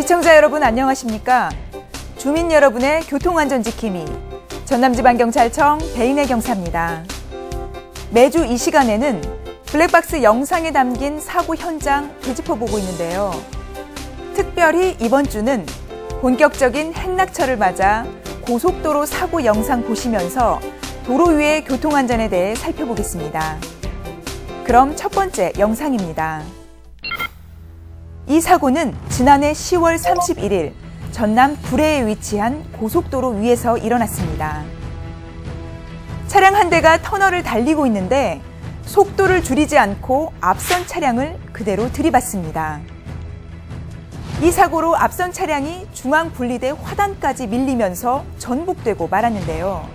시청자 여러분 안녕하십니까? 주민 여러분의 교통안전지킴이 전남지방경찰청 배인혜 경사입니다. 매주 이 시간에는 블랙박스 영상에 담긴 사고 현장 되짚어보고 있는데요. 특별히 이번 주는 본격적인 행락철을 맞아 고속도로 사고 영상 보시면서 도로 위의 교통안전에 대해 살펴보겠습니다. 그럼 첫 번째 영상입니다. 이 사고는 지난해 10월 31일 전남 구례에 위치한 고속도로 위에서 일어났습니다. 차량 한 대가 터널을 달리고 있는데 속도를 줄이지 않고 앞선 차량을 그대로 들이받습니다. 이 사고로 앞선 차량이 중앙분리대 화단까지 밀리면서 전복되고 말았는데요.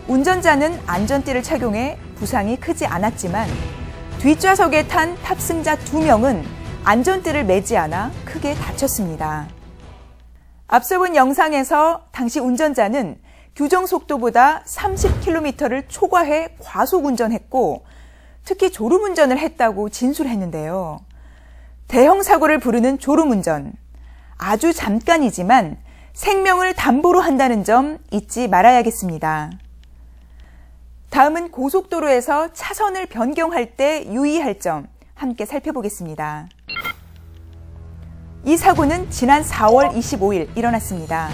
운전자는 안전띠를 착용해 부상이 크지 않았지만 뒷좌석에 탄 탑승자 2명은 안전띠를 매지 않아 크게 다쳤습니다. 앞서 본 영상에서 당시 운전자는 규정 속도보다 30km를 초과해 과속 운전했고 특히 졸음운전을 했다고 진술했는데요. 대형 사고를 부르는 졸음운전, 아주 잠깐이지만 생명을 담보로 한다는 점 잊지 말아야겠습니다. 다음은 고속도로에서 차선을 변경할 때 유의할 점 함께 살펴보겠습니다. 이 사고는 지난 4월 25일 일어났습니다.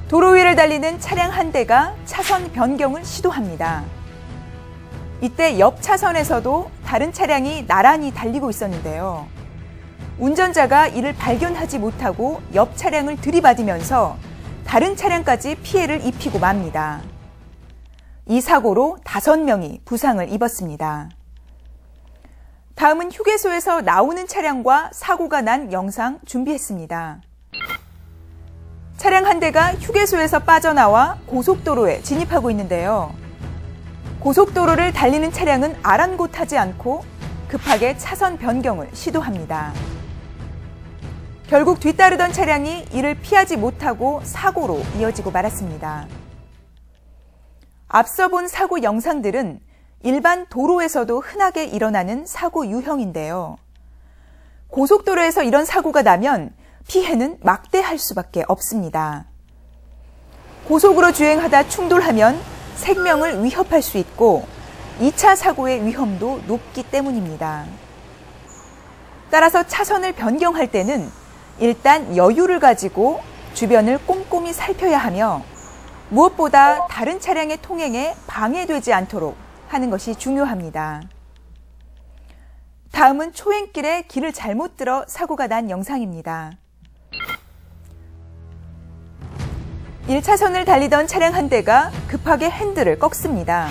도로 위를 달리는 차량 한 대가 차선 변경을 시도합니다. 이때 옆 차선에서도 다른 차량이 나란히 달리고 있었는데요. 운전자가 이를 발견하지 못하고 옆 차량을 들이받으면서 다른 차량까지 피해를 입히고 맙니다. 이 사고로 5명이 부상을 입었습니다. 다음은 휴게소에서 나오는 차량과 사고가 난 영상 준비했습니다. 차량 한 대가 휴게소에서 빠져나와 고속도로에 진입하고 있는데요. 고속도로를 달리는 차량은 아랑곳하지 않고 급하게 차선 변경을 시도합니다. 결국 뒤따르던 차량이 이를 피하지 못하고 사고로 이어지고 말았습니다. 앞서 본 사고 영상들은 일반 도로에서도 흔하게 일어나는 사고 유형인데요. 고속도로에서 이런 사고가 나면 피해는 막대할 수밖에 없습니다. 고속으로 주행하다 충돌하면 생명을 위협할 수 있고 2차 사고의 위험도 높기 때문입니다. 따라서 차선을 변경할 때는 일단 여유를 가지고 주변을 꼼꼼히 살펴야 하며 무엇보다 다른 차량의 통행에 방해되지 않도록 하는 것이 중요합니다. 다음은 초행길에 길을 잘못 들어 사고가 난 영상입니다. 1차선을 달리던 차량 한 대가 급하게 핸들을 꺾습니다.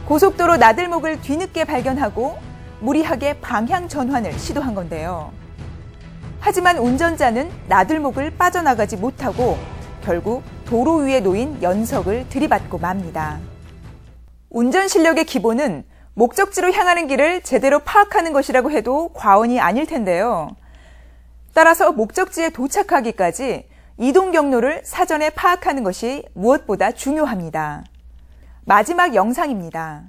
고속도로 나들목을 뒤늦게 발견하고 무리하게 방향 전환을 시도한 건데요. 하지만 운전자는 나들목을 빠져나가지 못하고 결국 도로 위에 놓인 연석을 들이받고 맙니다. 운전 실력의 기본은 목적지로 향하는 길을 제대로 파악하는 것이라고 해도 과언이 아닐 텐데요. 따라서 목적지에 도착하기까지 이동 경로를 사전에 파악하는 것이 무엇보다 중요합니다. 마지막 영상입니다.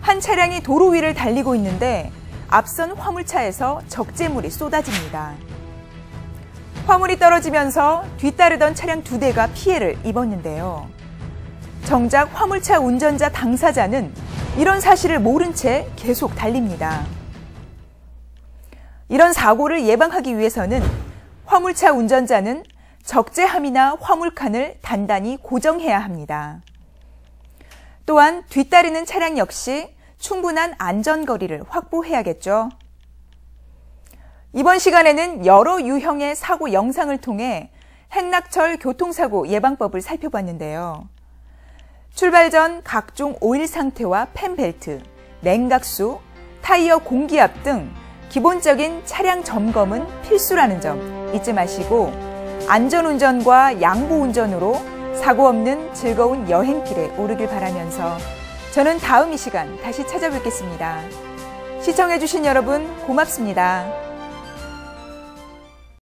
한 차량이 도로 위를 달리고 있는데 앞선 화물차에서 적재물이 쏟아집니다. 화물이 떨어지면서 뒤따르던 차량 2대가 피해를 입었는데요. 정작 화물차 운전자 당사자는 이런 사실을 모른 채 계속 달립니다. 이런 사고를 예방하기 위해서는 화물차 운전자는 적재함이나 화물칸을 단단히 고정해야 합니다. 또한 뒤따르는 차량 역시 충분한 안전거리를 확보해야겠죠. 이번 시간에는 여러 유형의 사고 영상을 통해 행락철 교통사고 예방법을 살펴봤는데요. 출발 전 각종 오일 상태와 펜벨트, 냉각수, 타이어 공기압 등 기본적인 차량 점검은 필수라는 점 잊지 마시고 안전운전과 양보운전으로 사고 없는 즐거운 여행길에 오르길 바라면서 저는 다음 이 시간 다시 찾아뵙겠습니다. 시청해주신 여러분 고맙습니다.